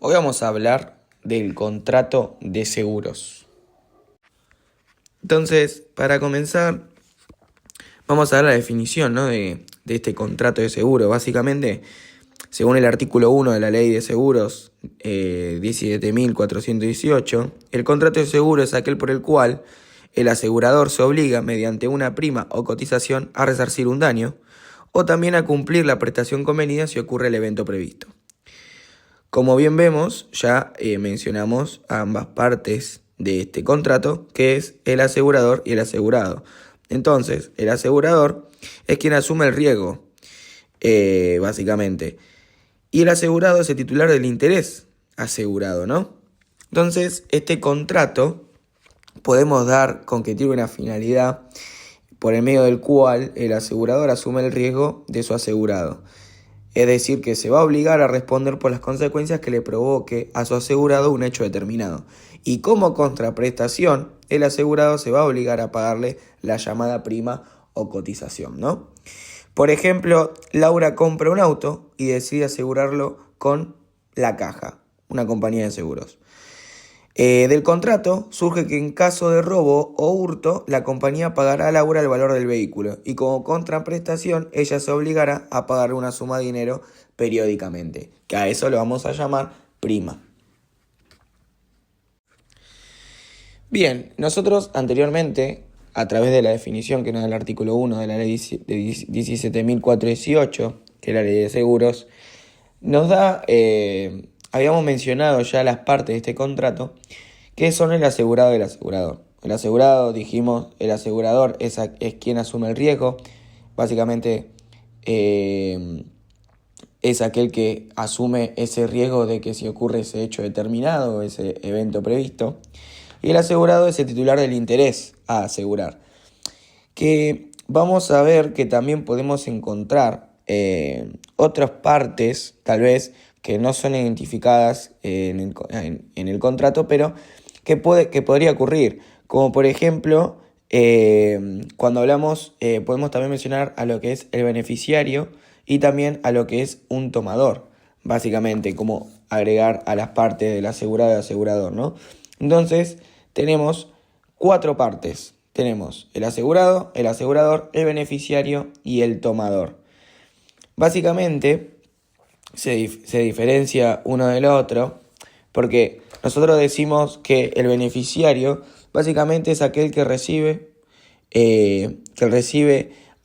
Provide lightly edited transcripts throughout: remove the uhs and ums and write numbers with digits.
Hoy vamos a hablar del contrato de seguros. Entonces, para comenzar, vamos a dar la definición, ¿no? de este contrato de seguro. Básicamente, según el artículo 1 de la Ley de Seguros 17.418, el contrato de seguro es aquel por el cual el asegurador se obliga, mediante una prima o cotización, a resarcir un daño o también a cumplir la prestación convenida si ocurre el evento previsto. Como bien vemos, ya mencionamos ambas partes de este contrato, que es el asegurador y el asegurado. Entonces, el asegurador es quien asume el riesgo, básicamente. Y el asegurado es el titular del interés asegurado, ¿no? Entonces, este contrato podemos dar con que tiene una finalidad por el medio del cual el asegurador asume el riesgo de su asegurado. Es decir, que se va a obligar a responder por las consecuencias que le provoque a su asegurado un hecho determinado. Y como contraprestación, el asegurado se va a obligar a pagarle la llamada prima o cotización, ¿no? Por ejemplo, Laura compra un auto y decide asegurarlo con La Caja, una compañía de seguros. Del contrato surge que en caso de robo o hurto, la compañía pagará a Laura el valor del vehículo y como contraprestación ella se obligará a pagar una suma de dinero periódicamente, que a eso lo vamos a llamar prima. Bien, nosotros anteriormente, a través de la definición que nos da el artículo 1 de la ley 17.418, que es la ley de seguros, nos da... habíamos mencionado ya las partes de este contrato, que son el asegurado y el asegurador. El asegurado, dijimos, el asegurador es quien asume el riesgo. Básicamente es aquel que asume ese riesgo de que si ocurre ese hecho determinado, ese evento previsto. Y el asegurado es el titular del interés a asegurar. Que vamos a ver que también podemos encontrar otras partes, tal vez, que no son identificadas en el contrato, pero que podría ocurrir. Como por ejemplo, cuando hablamos, podemos también mencionar a lo que es el beneficiario y también a lo que es un tomador, básicamente, como agregar a las partes del asegurado y asegurador, ¿no? Entonces, tenemos 4 partes. Tenemos el asegurado, el asegurador, el beneficiario y el tomador. Básicamente, se diferencia uno del otro, porque nosotros decimos que el beneficiario básicamente es aquel que recibe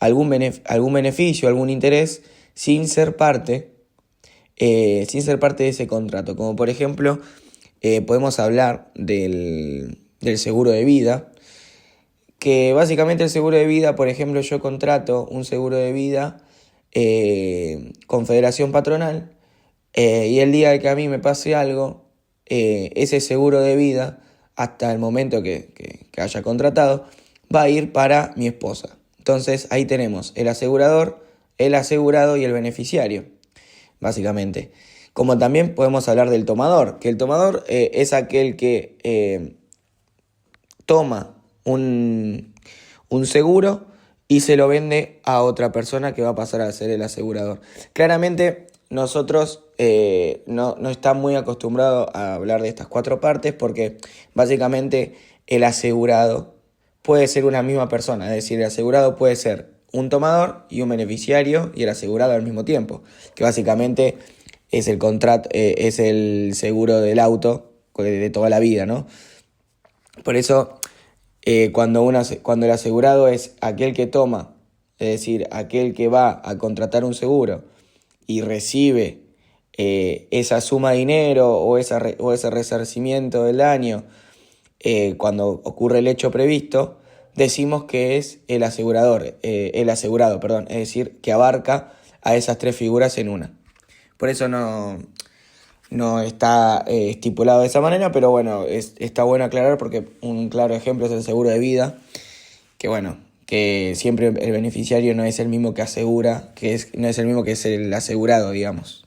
algún beneficio, algún interés sin ser parte de ese contrato. Como por ejemplo, podemos hablar del seguro de vida, que básicamente el seguro de vida, por ejemplo, yo contrato un seguro de vida con Federación Patronal, y el día que a mí me pase algo, ese seguro de vida, hasta el momento que haya contratado, va a ir para mi esposa. Entonces ahí tenemos el asegurador, el asegurado y el beneficiario, básicamente. Como también podemos hablar del tomador, que el tomador es aquel que toma un seguro y se lo vende a otra persona que va a pasar a ser el asegurador. Claramente nosotros no estamos muy acostumbrados a hablar de estas 4 partes porque básicamente el asegurado puede ser una misma persona, es decir, el asegurado puede ser un tomador y un beneficiario y el asegurado al mismo tiempo, que básicamente es el contrato, es el seguro del auto de toda la vida, ¿no? Por eso cuando el asegurado es aquel que toma, es decir, aquel que va a contratar un seguro y recibe esa suma de dinero o ese resarcimiento del daño cuando ocurre el hecho previsto, decimos que es el asegurado, es decir, que abarca a esas 3 figuras en una. Por eso no está estipulado de esa manera, pero bueno, está bueno aclarar porque un claro ejemplo es el seguro de vida, que siempre el beneficiario no es el mismo que asegura, no es el mismo que es el asegurado, digamos.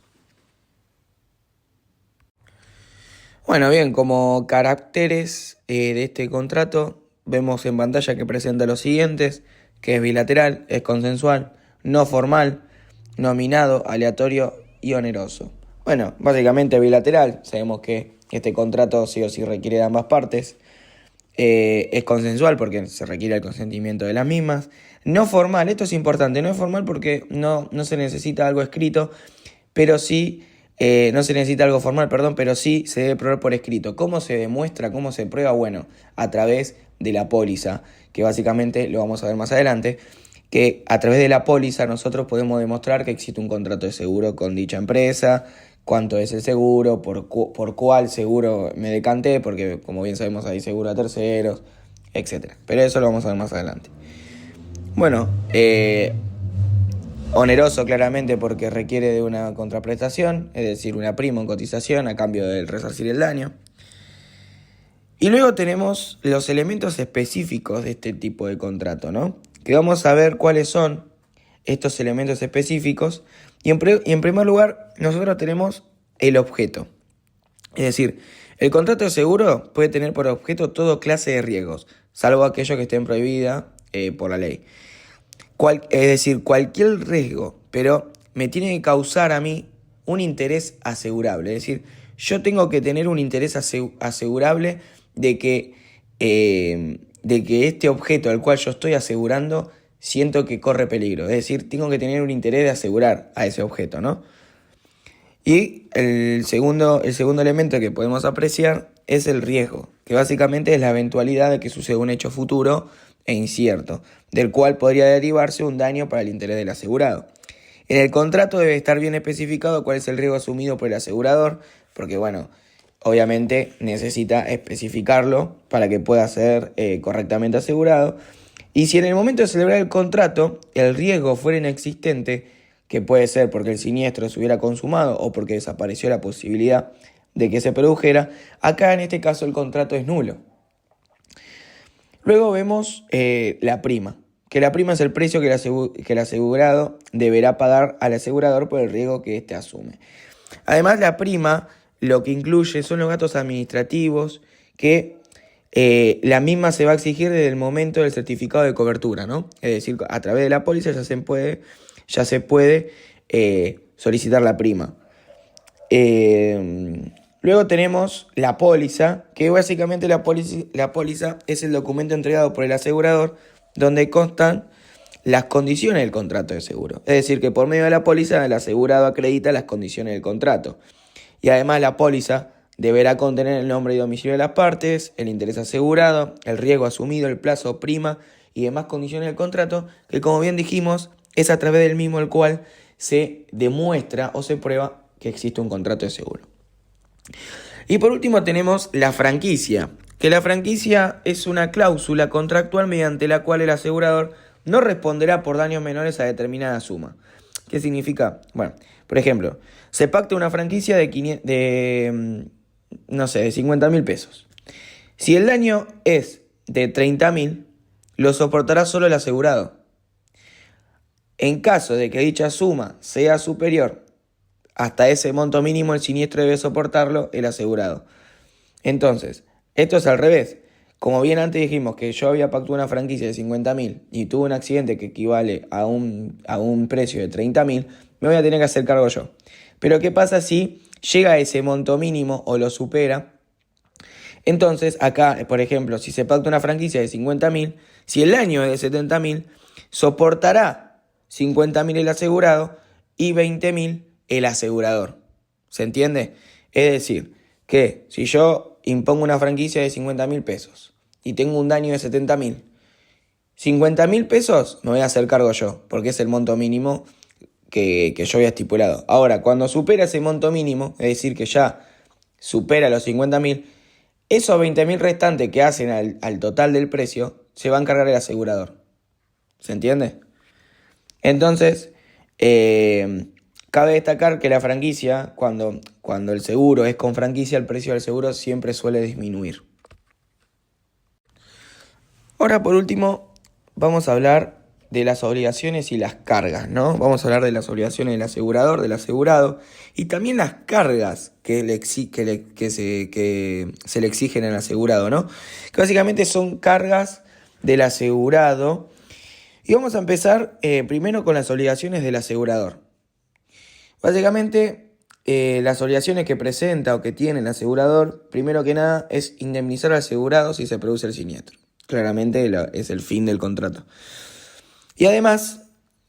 Bueno, bien, como caracteres de este contrato, vemos en pantalla que presenta los siguientes, que es bilateral, es consensual, no formal, nominado, aleatorio y oneroso. Bueno, básicamente bilateral. Sabemos que este contrato sí o sí requiere de ambas partes. Es consensual porque se requiere el consentimiento de las mismas. No formal, esto es importante, no es formal porque no se necesita algo escrito, pero sí, no se necesita algo formal, perdón, pero sí se debe probar por escrito. ¿Cómo se demuestra, cómo se prueba? Bueno, a través de la póliza, que básicamente lo vamos a ver más adelante, que a través de la póliza nosotros podemos demostrar que existe un contrato de seguro con dicha empresa, cuánto es el seguro, por cuál seguro me decanté, porque como bien sabemos hay seguro a terceros, etcétera. Pero eso lo vamos a ver más adelante. Bueno, oneroso claramente porque requiere de una contraprestación, es decir, una prima en cotización a cambio del resarcir el daño. Y luego tenemos los elementos específicos de este tipo de contrato, ¿no? Que vamos a ver cuáles son estos elementos específicos. Y en primer lugar, nosotros tenemos el objeto. Es decir, el contrato de seguro puede tener por objeto toda clase de riesgos, salvo aquellos que estén prohibidos por la ley. Es decir, cualquier riesgo, pero me tiene que causar a mí un interés asegurable. Es decir, yo tengo que tener un interés asegurable de que este objeto al cual yo estoy asegurando siento que corre peligro. Es decir, tengo que tener un interés de asegurar a ese objeto, ¿no? Y el segundo elemento que podemos apreciar es el riesgo, que básicamente es la eventualidad de que suceda un hecho futuro e incierto, del cual podría derivarse un daño para el interés del asegurado. En el contrato debe estar bien especificado cuál es el riesgo asumido por el asegurador, porque bueno, obviamente necesita especificarlo para que pueda ser correctamente asegurado. Y si en el momento de celebrar el contrato el riesgo fuera inexistente, que puede ser porque el siniestro se hubiera consumado o porque desapareció la posibilidad de que se produjera, acá en este caso el contrato es nulo. Luego vemos la prima, que la prima es el precio que el asegurado deberá pagar al asegurador por el riesgo que éste asume. Además, la prima lo que incluye son los gastos administrativos que la misma se va a exigir desde el momento del certificado de cobertura, ¿no? Es decir, a través de la póliza ya se puede solicitar la prima. Luego tenemos la póliza, que básicamente la póliza es el documento entregado por el asegurador donde constan las condiciones del contrato de seguro. Es decir, que por medio de la póliza el asegurado acredita las condiciones del contrato. Y además la póliza deberá contener el nombre y domicilio de las partes, el interés asegurado, el riesgo asumido, el plazo, prima y demás condiciones del contrato, que como bien dijimos, es a través del mismo el cual se demuestra o se prueba que existe un contrato de seguro. Y por último tenemos la franquicia, que la franquicia es una cláusula contractual mediante la cual el asegurador no responderá por daños menores a determinada suma. ¿Qué significa? Bueno, por ejemplo, se pacta una franquicia de 50.000 pesos. Si el daño es de 30.000, lo soportará solo el asegurado. En caso de que dicha suma sea superior hasta ese monto mínimo, el siniestro debe soportarlo el asegurado. Entonces, esto es al revés. Como bien antes dijimos que yo había pactado una franquicia de 50.000 y tuve un accidente que equivale a un precio de 30.000, me voy a tener que hacer cargo yo. Pero ¿qué pasa si llega a ese monto mínimo o lo supera? Entonces, acá, por ejemplo, si se pacta una franquicia de 50.000, si el daño es de 70.000, soportará 50.000 el asegurado y 20.000 el asegurador. ¿Se entiende? Es decir, que si yo impongo una franquicia de 50.000 pesos y tengo un daño de 70.000, 50.000 pesos me voy a hacer cargo yo, porque es el monto mínimo que yo había estipulado. Ahora, cuando supera ese monto mínimo, es decir, que ya supera los 50.000, esos 20.000 restantes que hacen al total del precio, se va a encargar el asegurador. ¿Se entiende? Entonces, cabe destacar que la franquicia, cuando el seguro es con franquicia, el precio del seguro siempre suele disminuir. Ahora, por último, vamos a hablar de las obligaciones y las cargas, ¿no? Vamos a hablar de las obligaciones del asegurador, del asegurado, y también las cargas que se le exigen al asegurado, ¿no? Que básicamente son cargas del asegurado. Y vamos a empezar primero con las obligaciones del asegurador. Básicamente, las obligaciones que presenta o que tiene el asegurador, primero que nada, es indemnizar al asegurado si se produce el siniestro. Claramente es el fin del contrato. Y además,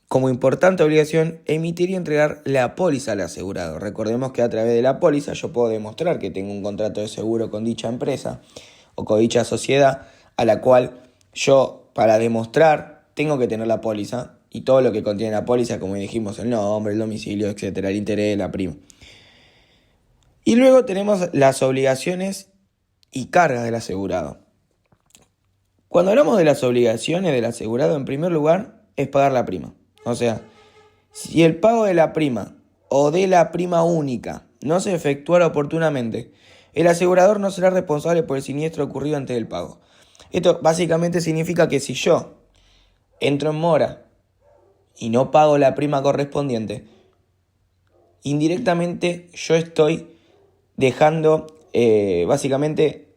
como importante obligación, emitir y entregar la póliza al asegurado. Recordemos que a través de la póliza yo puedo demostrar que tengo un contrato de seguro con dicha empresa o con dicha sociedad, a la cual yo, para demostrar, tengo que tener la póliza y todo lo que contiene la póliza, como dijimos, el nombre, el domicilio, etcétera, el interés, la prima. Y luego tenemos las obligaciones y cargas del asegurado. Cuando hablamos de las obligaciones del asegurado, en primer lugar, es pagar la prima. O sea, si el pago de la prima o de la prima única no se efectuara oportunamente, el asegurador no será responsable por el siniestro ocurrido antes del pago. Esto básicamente significa que si yo entro en mora y no pago la prima correspondiente, indirectamente yo estoy dejando, básicamente,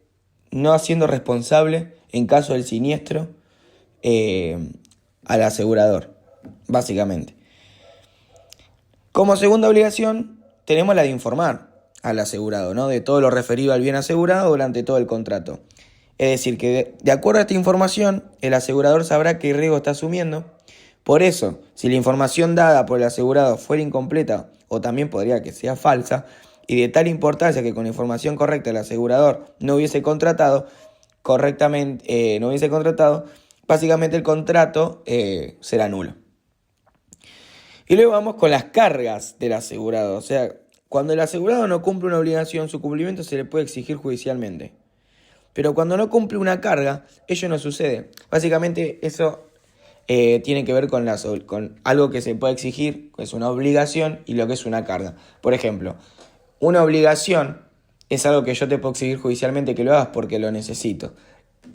no haciendo responsable en caso del siniestro al asegurador, básicamente. Como segunda obligación, tenemos la de informar al asegurado, ¿no? De todo lo referido al bien asegurado durante todo el contrato. Es decir, que de acuerdo a esta información, el asegurador sabrá qué riesgo está asumiendo. Por eso, si la información dada por el asegurado fuera incompleta o también podría que sea falsa, y de tal importancia que con información correcta el asegurador no hubiese contratado correctamente, básicamente el contrato será nulo. Y luego vamos con las cargas del asegurado. O sea, cuando el asegurado no cumple una obligación, su cumplimiento se le puede exigir judicialmente. Pero cuando no cumple una carga, ello no sucede. Básicamente eso tiene que ver con algo que se puede exigir, que es una obligación, y lo que es una carga. Por ejemplo, una obligación es algo que yo te puedo exigir judicialmente que lo hagas porque lo necesito.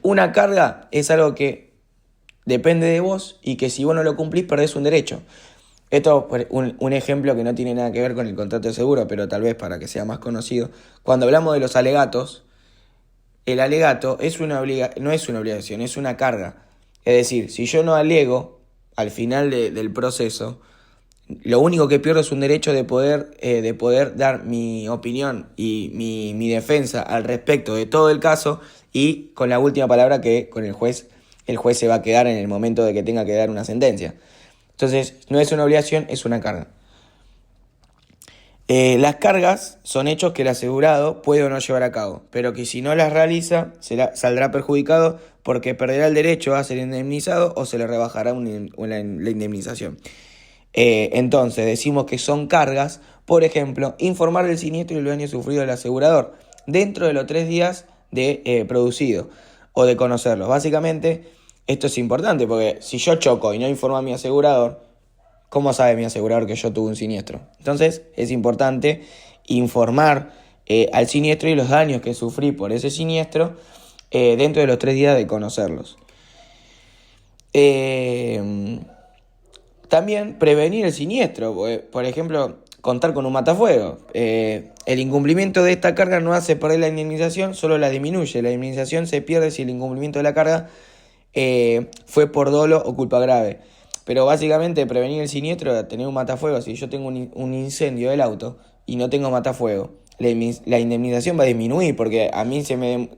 Una carga es algo que depende de vos y que si vos no lo cumplís perdés un derecho. Esto es un ejemplo que no tiene nada que ver con el contrato de seguro, pero tal vez para que sea más conocido. Cuando hablamos de los alegatos, el alegato no es una obligación, es una carga. Es decir, si yo no alego al final del proceso, lo único que pierdo es un derecho de poder dar mi opinión y mi defensa al respecto de todo el caso y con la última palabra que con el juez se va a quedar en el momento de que tenga que dar una sentencia. Entonces, no es una obligación, es una carga. Las cargas son hechos que el asegurado puede o no llevar a cabo, pero que si no las realiza, saldrá perjudicado porque perderá el derecho a ser indemnizado o se le rebajará la indemnización. Entonces, decimos que son cargas, por ejemplo, informar del siniestro y el daño sufrido del asegurador dentro de los 3 días de producido o de conocerlos. Básicamente, esto es importante porque si yo choco y no informo a mi asegurador, ¿cómo sabe mi asegurador que yo tuve un siniestro? Entonces, es importante informar al siniestro y los daños que sufrí por ese siniestro dentro de los 3 días de conocerlos. También prevenir el siniestro, por ejemplo, contar con un matafuego. El incumplimiento de esta carga no hace perder la indemnización, solo la disminuye. La indemnización se pierde si el incumplimiento de la carga fue por dolo o culpa grave. Pero básicamente prevenir el siniestro, tener un matafuego. Si yo tengo un incendio del auto y no tengo matafuego, la indemnización va a disminuir porque a mí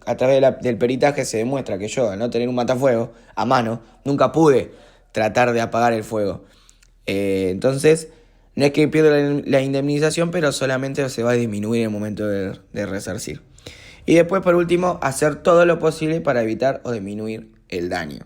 a través del peritaje se demuestra que yo, al no tener un matafuego a mano, nunca pude tratar de apagar el fuego. Entonces, no es que pierda la indemnización, pero solamente se va a disminuir en el momento de resarcir. Y después, por último, hacer todo lo posible para evitar o disminuir el daño.